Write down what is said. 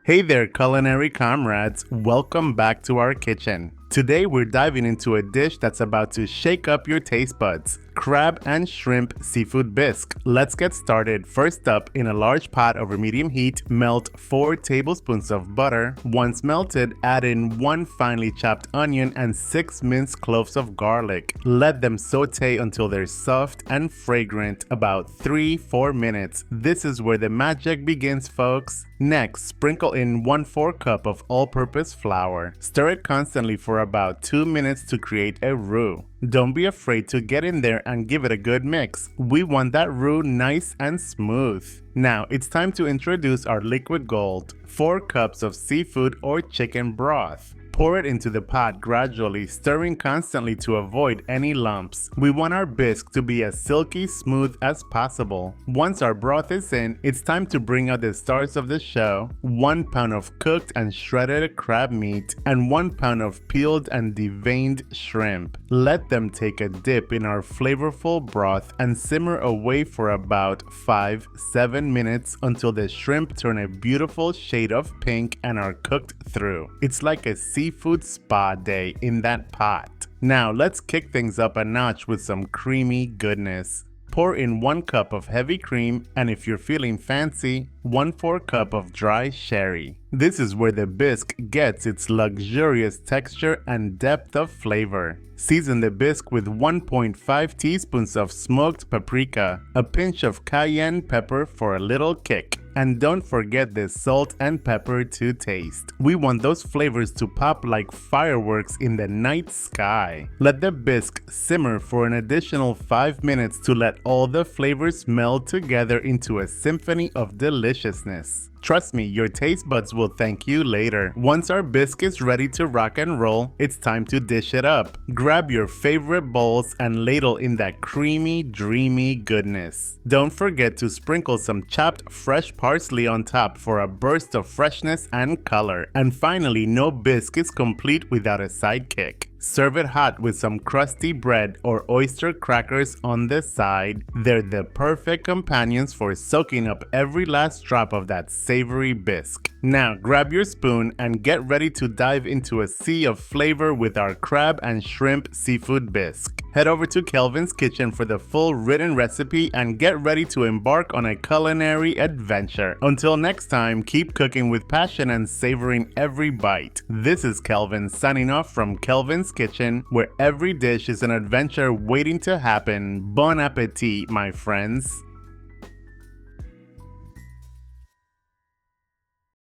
Hey there, culinary comrades. Welcome back to our kitchen. Today we're diving into a dish that's about to shake up your taste buds. Crab and shrimp seafood bisque. Let's get started. First up, in a large pot over medium heat, melt 4 tablespoons of butter. Once melted, add in 1 finely chopped onion and 6 minced cloves of garlic. Let them saute until they're soft and fragrant, about 3-4 minutes. This is where the magic begins, folks. Next, sprinkle in 1/4 cup of all-purpose flour. Stir it constantly for about 2 minutes to create a roux. Don't be afraid to get in there and give it a good mix. We want that roux nice and smooth. Now it's time to introduce our liquid gold, 4 cups of seafood or chicken broth. Pour it into the pot gradually, stirring constantly to avoid any lumps. We want our bisque to be as silky smooth as possible. Once our broth is in, it's time to bring out the stars of the show: 1 pound of cooked and shredded crab meat and 1 pound of peeled and deveined shrimp. Let them take a dip in our flavorful broth and simmer away for about 5-7 minutes until the shrimp turn a beautiful shade of pink and are cooked through. It's like a seafood spa day in that pot. Now let's kick things up a notch with some creamy goodness. Pour in 1 cup of heavy cream, and if you're feeling fancy, 1/4 cup of dry sherry. This is where the bisque gets its luxurious texture and depth of flavor. Season the bisque with 1.5 teaspoons of smoked paprika, a pinch of cayenne pepper for a little kick, and don't forget the salt and pepper to taste. We want those flavors to pop like fireworks in the night sky. Let the bisque simmer for an additional 5 minutes to let all the flavors meld together into a symphony of deliciousness. Trust me, your taste buds will thank you later. Once our bisque is ready to rock and roll, it's time to dish it up. Grab your favorite bowls and ladle in that creamy, dreamy goodness. Don't forget to sprinkle some chopped fresh parsley on top for a burst of freshness and color. And finally, no bisque is complete without a sidekick. Serve it hot with some crusty bread or oyster crackers on the side. They're the perfect companions for soaking up every last drop of that savory bisque. Now grab your spoon and get ready to dive into a sea of flavor with our crab and shrimp seafood bisque. Head over to Kelvin's kitchen for the full written recipe and get ready to embark on a culinary adventure. Until next time, keep cooking with passion and savoring every bite. This is Kelvin signing off from Kelvin's kitchen, where every dish is an adventure waiting to happen. Bon appetit, my friends.